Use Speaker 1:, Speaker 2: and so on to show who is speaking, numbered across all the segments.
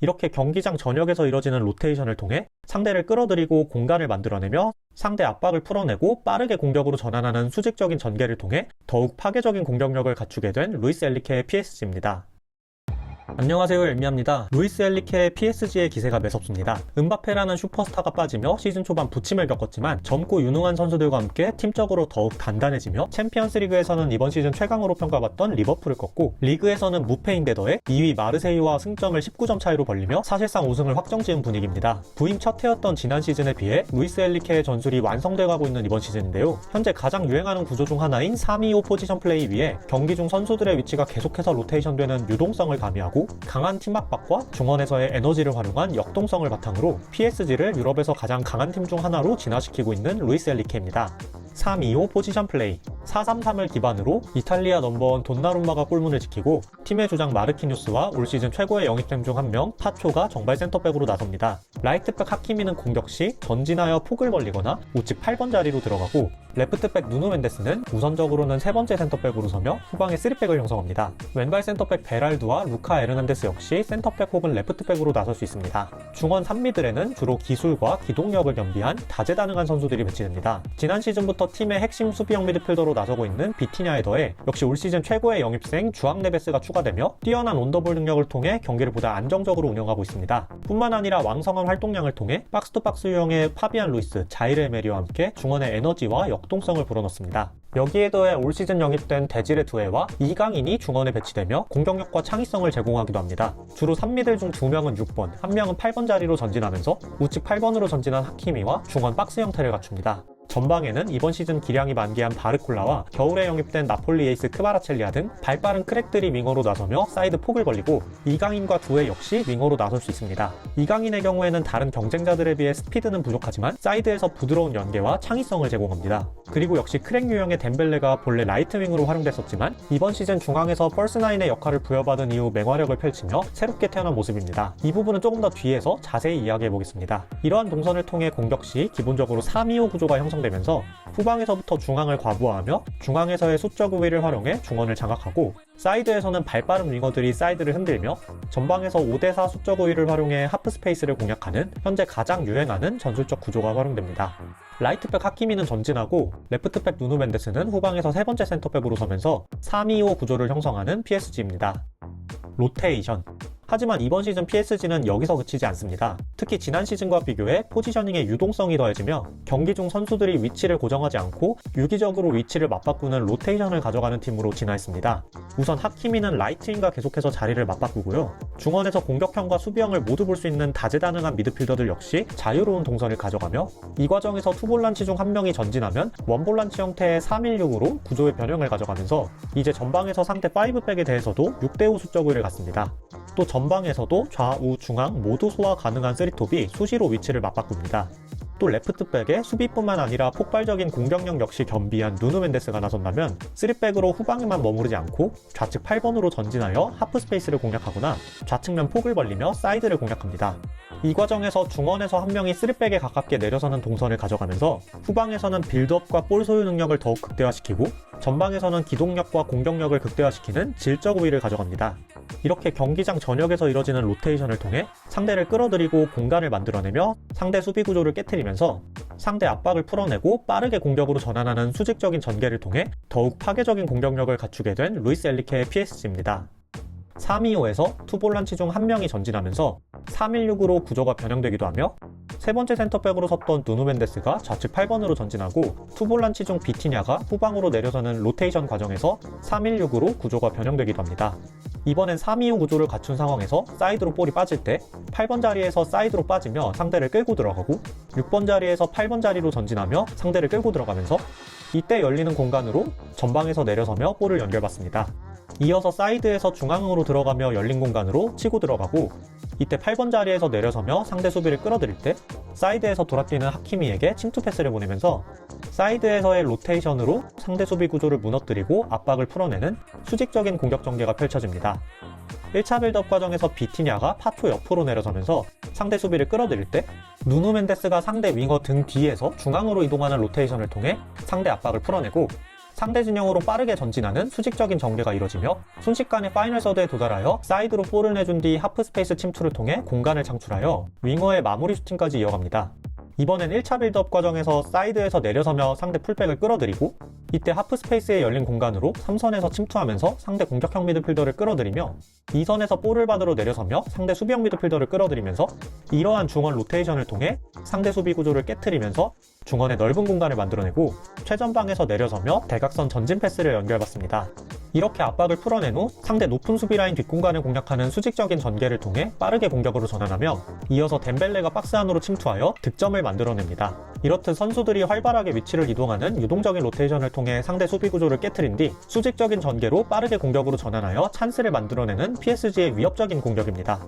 Speaker 1: 이렇게 경기장 전역에서 이뤄지는 로테이션을 통해 상대를 끌어들이고 공간을 만들어내며 상대 압박을 풀어내고 빠르게 공격으로 전환하는 수직적인 전개를 통해 더욱 파괴적인 공격력을 갖추게 된 루이스 엔리케의 PSG입니다. 안녕하세요, 엘미야입니다. 루이스 엔리케의 PSG의 기세가 매섭습니다. 음바페라는 슈퍼스타가 빠지며 시즌 초반 부침을 겪었지만 젊고 유능한 선수들과 함께 팀적으로 더욱 단단해지며 챔피언스리그에서는 이번 시즌 최강으로 평가받던 리버풀을 꺾고 리그에서는 무패인데 더해 2위 마르세유와 승점을 19점 차이로 벌리며 사실상 우승을 확정지은 분위기입니다. 부임 첫 해였던 지난 시즌에 비해 루이스 엔리케의 전술이 완성돼가고 있는 이번 시즌인데요. 현재 가장 유행하는 구조 중 하나인 3-2-5 포지션 플레이 위에 경기 중 선수들의 위치가 계속해서 로테이션되는 유동성을 가미하고 강한 팀 압박과 중원에서의 에너지를 활용한 역동성을 바탕으로 PSG를 유럽에서 가장 강한 팀 중 하나로 진화시키고 있는 루이스 엔리케입니다. 3-2-5 포지션 플레이 4-3-3을 기반으로 이탈리아 넘버원 돈나룸마가 골문을 지키고 팀의 주장 마르키뉴스와 올 시즌 최고의 영입템 중 한 명 파초가 정발 센터백으로 나섭니다. 라이트백 하키미는 공격 시 전진하여 폭을 벌리거나 우측 8번 자리로 들어가고 레프트백 누누 멘데스는 우선적으로는 세 번째 센터백으로 서며 후방에 3백을 형성합니다. 왼발 센터백 베랄두와 루카 에르난데스 역시 센터백 혹은 레프트백으로 나설 수 있습니다. 중원 3미들에는 주로 기술과 기동력을 겸비한 다재다능한 선수들이 배치됩니다. 지난 시즌부터 팀의 핵심 수비형 미드필더로 나서고 있는 비티냐에 더해 역시 올 시즌 최고의 영입생 주앙 네베스가 추가되며 뛰어난 온더볼 능력을 통해 경기를 보다 안정적으로 운영하고 있습니다. 뿐만 아니라 왕성한 활동량을 통해 박스투박스 유형의 파비안 루이스, 자이르 에메리와 함께 중원의 에너지와 역동성을 불어넣습니다. 여기에 더해 올 시즌 영입된 데지레 두에와 이강인이 중원에 배치되며 공격력과 창의성을 제공하기도 합니다. 주로 3미들 중 2명은 6번, 1명은 8번 자리로 전진하면서 우측 8번으로 전진한 하키미와 중원 박스 형태를 갖춥니다. 전방에는 이번 시즌 기량이 만개한 바르콜라와 겨울에 영입된 나폴리 에이스 크바라첼리아 등 발빠른 크랙들이 윙어로 나서며 사이드 폭을 벌리고 이강인과 두에 역시 윙어로 나설 수 있습니다. 이강인의 경우에는 다른 경쟁자들에 비해 스피드는 부족하지만 사이드에서 부드러운 연계와 창의성을 제공합니다. 그리고 역시 크랙 유형의 덴벨레가 본래 라이트 윙으로 활용됐었지만 이번 시즌 중앙에서 펄스9의 역할을 부여받은 이후 맹활약을 펼치며 새롭게 태어난 모습입니다. 이 부분은 조금 더 뒤에서 자세히 이야기해보겠습니다. 이러한 동선을 통해 공격 시 기본적으로 3-2-5 구조가 형성되면서 후방에서부터 중앙을 과부하하며 중앙에서의 수적 우위를 활용해 중원을 장악하고 사이드에서는 발빠른 윙어들이 사이드를 흔들며 전방에서 5대4 수적 우위를 활용해 하프 스페이스를 공략하는 현재 가장 유행하는 전술적 구조가 활용됩니다. 라이트백 하키미는 전진하고 레프트백 누누 멘데스는 후방에서 세 번째 센터백으로 서면서 3-2-5 구조를 형성하는 PSG입니다. 로테이션 하지만 이번 시즌 PSG는 여기서 그치지 않습니다. 특히 지난 시즌과 비교해 포지셔닝의 유동성이 더해지며 경기 중 선수들이 위치를 고정하지 않고 유기적으로 위치를 맞바꾸는 로테이션을 가져가는 팀으로 진화했습니다. 우선 하키미는 라이트윙과 계속해서 자리를 맞바꾸고요. 중원에서 공격형과 수비형을 모두 볼 수 있는 다재다능한 미드필더들 역시 자유로운 동선을 가져가며 이 과정에서 투볼란치 중 한 명이 전진하면 원볼란치 형태의 3-1-6으로 구조의 변형을 가져가면서 이제 전방에서 상대 5백에 대해서도 6대5 수적 우위를 갖습니다. 또 전방에서도 좌우 중앙 모두 소화 가능한 3톱이 수시로 위치를 맞바꿉니다. 또 레프트백에 수비뿐만 아니라 폭발적인 공격력 역시 겸비한 누누 멘데스가 나선다면 3백으로 후방에만 머무르지 않고 좌측 8번으로 전진하여 하프 스페이스를 공략하거나 좌측면 폭을 벌리며 사이드를 공략합니다. 이 과정에서 중원에서 한 명이 3백에 가깝게 내려서는 동선을 가져가면서 후방에서는 빌드업과 볼 소유 능력을 더욱 극대화시키고 전방에서는 기동력과 공격력을 극대화시키는 질적 우위를 가져갑니다. 이렇게 경기장 전역에서 이뤄지는 로테이션을 통해 상대를 끌어들이고 공간을 만들어내며 상대 수비 구조를 깨트리면서 상대 압박을 풀어내고 빠르게 공격으로 전환하는 수직적인 전개를 통해 더욱 파괴적인 공격력을 갖추게 된 루이스 엔리케의 PSG입니다. 3-2-5에서 투볼란치 중 한 명이 전진하면서 3-1-6으로 구조가 변형되기도 하며 세 번째 센터백으로 섰던 누누 멘데스가 좌측 8번으로 전진하고 투볼란치 중 비티냐가 후방으로 내려서는 로테이션 과정에서 3-1-6으로 구조가 변형되기도 합니다. 이번엔 3-2-5 구조를 갖춘 상황에서 사이드로 볼이 빠질 때 8번 자리에서 사이드로 빠지며 상대를 끌고 들어가고 6번 자리에서 8번 자리로 전진하며 상대를 끌고 들어가면서 이때 열리는 공간으로 전방에서 내려서며 볼을 연결받습니다. 이어서 사이드에서 중앙으로 들어가며 열린 공간으로 치고 들어가고 이때 8번 자리에서 내려서며 상대 수비를 끌어들일 때 사이드에서 돌아뛰는 하키미에게 침투 패스를 보내면서 사이드에서의 로테이션으로 상대 수비 구조를 무너뜨리고 압박을 풀어내는 수직적인 공격 전개가 펼쳐집니다. 1차 빌드업 과정에서 비티냐가 파초 옆으로 내려서면서 상대 수비를 끌어들일 때 누누 멘데스가 상대 윙어 등 뒤에서 중앙으로 이동하는 로테이션을 통해 상대 압박을 풀어내고 상대 진영으로 빠르게 전진하는 수직적인 전개가 이뤄지며 순식간에 파이널 서드에 도달하여 사이드로 볼을 내준 뒤 하프 스페이스 침투를 통해 공간을 창출하여 윙어의 마무리 슈팅까지 이어갑니다. 이번엔 1차 빌드업 과정에서 사이드에서 내려서며 상대 풀백을 끌어들이고 이때 하프 스페이스에 열린 공간으로 3선에서 침투하면서 상대 공격형 미드필더를 끌어들이며 2선에서 볼을 받으러 내려서며 상대 수비형 미드필더를 끌어들이면서 이러한 중원 로테이션을 통해 상대 수비 구조를 깨트리면서 중원의 넓은 공간을 만들어내고 최전방에서 내려서며 대각선 전진 패스를 연결받습니다. 이렇게 압박을 풀어낸 후 상대 높은 수비 라인 뒷공간을 공략하는 수직적인 전개를 통해 빠르게 공격으로 전환하며 이어서 덴벨레가 박스 안으로 침투하여 득점을 만들어냅니다. 이렇듯 선수들이 활발하게 위치를 이동하는 유동적인 로테이션을 통해 상대 수비 구조를 깨트린 뒤 수직적인 전개로 빠르게 공격으로 전환하여 찬스를 만들어내는 PSG의 위협적인 공격입니다.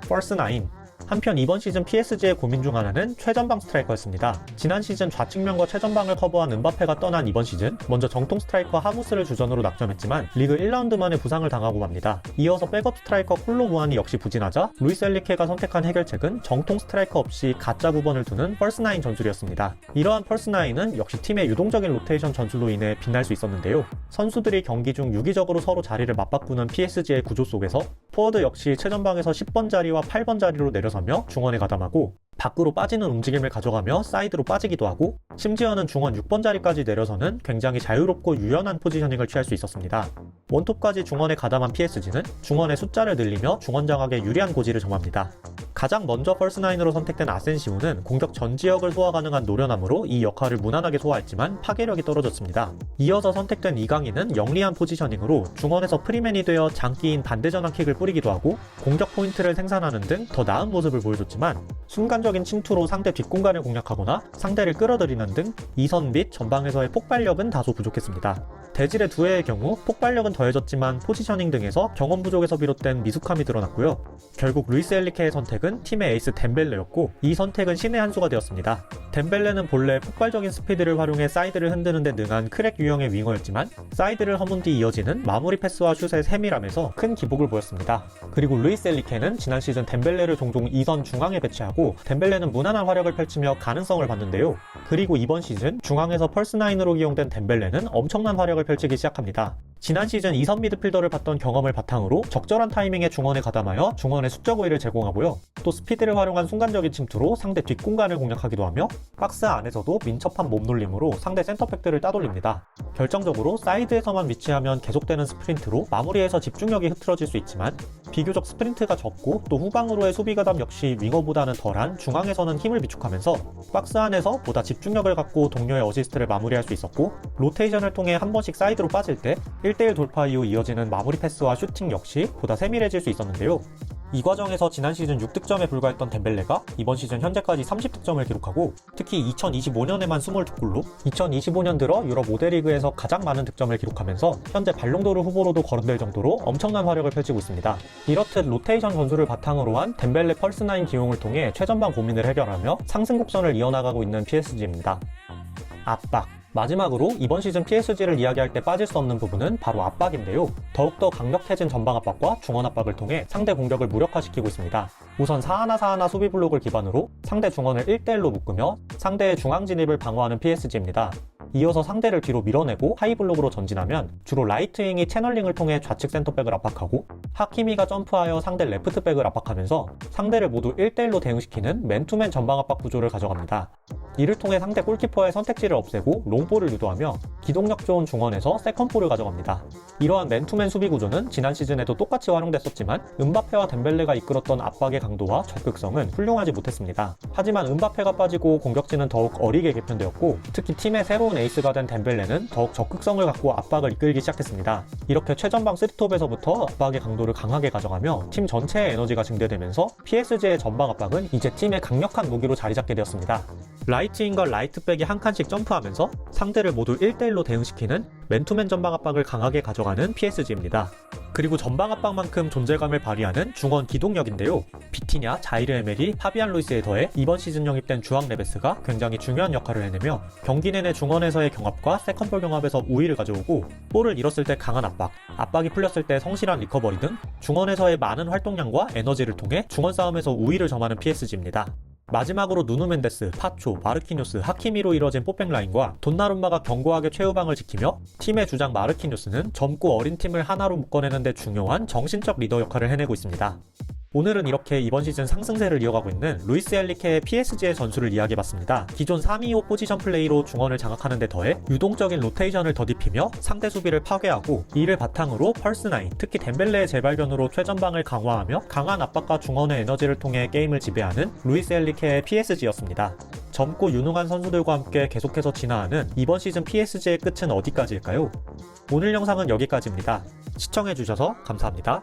Speaker 1: 펄스 9. 한편 이번 시즌 PSG의 고민 중 하나는 최전방 스트라이커였습니다. 지난 시즌 좌측면과 최전방을 커버한 은바페가 떠난 이번 시즌 먼저 정통 스트라이커 하무스를 주전으로 낙점했지만 리그 1라운드 만에 부상을 당하고 맙니다. 이어서 백업 스트라이커 콜로 무안이 역시 부진하자 루이스 엘리케가 선택한 해결책은 정통 스트라이커 없이 가짜 9번을 두는 펄스9 전술이었습니다. 이러한 펄스9은 역시 팀의 유동적인 로테이션 전술로 인해 빛날 수 있었는데요. 선수들이 경기 중 유기적으로 서로 자리를 맞바꾸는 PSG의 구조 속에서 포워드 역시 최전방에서 10번 자리와 8번 자리로 내려서며 중원에 가담하고 밖으로 빠지는 움직임을 가져가며 사이드로 빠지기도 하고 심지어는 중원 6번 자리까지 내려서는 굉장히 자유롭고 유연한 포지셔닝을 취할 수 있었습니다. 원톱까지 중원에 가담한 PSG는 중원의 숫자를 늘리며 중원 장악에 유리한 고지를 점합니다. 가장 먼저 펄스9으로 선택된 아센시오는 공격 전 지역을 소화 가능한 노련함으로 이 역할을 무난하게 소화했지만 파괴력이 떨어졌습니다. 이어서 선택된 이강인은 영리한 포지셔닝으로 중원에서 프리맨이 되어 장기인 반대전환 킥을 뿌리기도 하고 공격 포인트를 생산하는 등 더 나은 모습을 보여줬지만 순간적인 침투로 상대 뒷공간을 공략하거나 상대를 끌어들이는 등 2선 및 전방에서의 폭발력은 다소 부족했습니다. 대질의 두 해의 경우 폭발력은 더해졌지만 포지셔닝 등에서 경험 부족에서 비롯된 미숙함이 드러났고요. 결국 루이스 엘리케의 선택은 팀의 에이스 덴벨레였고 이 선택은 신의 한 수가 되었습니다. 덴벨레는 본래 폭발적인 스피드를 활용해 사이드를 흔드는 데 능한 크랙 유형의 윙어였지만 사이드를 허문 뒤 이어지는 마무리 패스와 슛의 세밀함에서 큰 기복을 보였습니다. 그리고 루이스 엘리케는 지난 시즌 덴벨레를 종종 2선 중앙에 배치하고 덴벨레는 무난한 활약을 펼치며 가능성을 봤는데요. 그리고 이번 시즌 중앙에서 펄스9으로 기용된 덴벨레는 엄청난 활약을 펼치기 시작합니다. 지난 시즌 2선 미드필더를 봤던 경험을 바탕으로 적절한 타이밍에 중원에 가담하여 중원의 수적 우위를 제공하고요. 또 스피드를 활용한 순간적인 침투로 상대 뒷공간을 공략하기도 하며 박스 안에서도 민첩한 몸놀림으로 상대 센터백들을 따돌립니다. 결정적으로 사이드에서만 위치하면 계속되는 스프린트로 마무리에서 집중력이 흐트러질 수 있지만 비교적 스프린트가 적고 또 후방으로의 수비 가담 역시 윙어보다는 덜한 중앙에서는 힘을 비축하면서 박스 안에서 보다 집중력을 갖고 동료의 어시스트를 마무리할 수 있었고 로테이션을 통해 한 번씩 사이드로 빠질 때 1대1 돌파 이후 이어지는 마무리 패스와 슈팅 역시 보다 세밀해질 수 있었는데요. 이 과정에서 지난 시즌 6득점에 불과했던 덴벨레가 이번 시즌 현재까지 30득점을 기록하고 특히 2025년에만 22골로 2025년 들어 유럽 5대 리그에서 가장 많은 득점을 기록하면서 현재 발롱도르 후보로도 거론될 정도로 엄청난 활약을 펼치고 있습니다. 이렇듯 로테이션 전술을 바탕으로 한 덴벨레 펄스9 기용을 통해 최전방 고민을 해결하며 상승 곡선을 이어나가고 있는 PSG입니다. 압박. 마지막으로 이번 시즌 PSG를 이야기할 때 빠질 수 없는 부분은 바로 압박인데요. 더욱더 강력해진 전방 압박과 중원 압박을 통해 상대 공격을 무력화시키고 있습니다. 우선 사하나 수비 블록을 기반으로 상대 중원을 1대1로 묶으며 상대의 중앙 진입을 방어하는 PSG입니다. 이어서 상대를 뒤로 밀어내고 하이블록으로 전진하면 주로 라이트윙이 채널링을 통해 좌측 센터백을 압박하고 하키미가 점프하여 상대 레프트백을 압박하면서 상대를 모두 1대1로 대응시키는 맨투맨 전방 압박 구조를 가져갑니다. 이를 통해 상대 골키퍼의 선택지를 없애고 롱볼을 유도하며 기동력 좋은 중원에서 세컨볼을 가져갑니다. 이러한 맨투맨 수비 구조는 지난 시즌에도 똑같이 활용됐었지만 은바페와 덴벨레가 이끌었던 압박의 강도와 적극성은 훌륭하지 못했습니다. 하지만 은바페가 빠지고 공격진은 더욱 어리게 개편되었고 특히 팀의 새로운 에이스가 된 덴벨레는 더욱 적극성을 갖고 압박을 이끌기 시작했습니다. 이렇게 최전방 3톱에서부터 압박의 강도를 강하게 가져가며 팀 전체의 에너지가 증대되면서 PSG의 전방 압박은 이제 팀의 강력한 무기로 자리잡게 되었습니다. 라이트인과 라이트백이 한 칸씩 점프하면서 상대를 모두 1대1로 대응시키는 맨투맨 전방 압박을 강하게 가져가는 PSG입니다. 그리고 전방 압박만큼 존재감을 발휘하는 중원 기동력인데요. 비티냐, 자이르 에메리, 파비안 루이스에 더해 이번 시즌 영입된 주앙 레베스가 굉장히 중요한 역할을 해내며 경기 내내 중원에서의 경합과 세컨볼 경합에서 우위를 가져오고 볼을 잃었을 때 강한 압박, 압박이 풀렸을 때 성실한 리커버리 등 중원에서의 많은 활동량과 에너지를 통해 중원 싸움에서 우위를 점하는 PSG입니다. 마지막으로 누누 멘데스, 파초, 마르키뉴스, 하키미로 이뤄진 뽀백 라인과 돈나룸마가 견고하게 최후방을 지키며 팀의 주장 마르키뉴스는 젊고 어린 팀을 하나로 묶어내는 데 중요한 정신적 리더 역할을 해내고 있습니다. 오늘은 이렇게 이번 시즌 상승세를 이어가고 있는 루이스 엔리케의 PSG의 전술을 이야기해봤습니다. 기존 3-2-5 포지션 플레이로 중원을 장악하는 데 더해 유동적인 로테이션을 더딥히며 상대 수비를 파괴하고 이를 바탕으로 펄스9, 특히 덴벨레의 재발견으로 최전방을 강화하며 강한 압박과 중원의 에너지를 통해 게임을 지배하는 루이스 엔리케의 PSG였습니다. 젊고 유능한 선수들과 함께 계속해서 진화하는 이번 시즌 PSG의 끝은 어디까지일까요? 오늘 영상은 여기까지입니다. 시청해주셔서 감사합니다.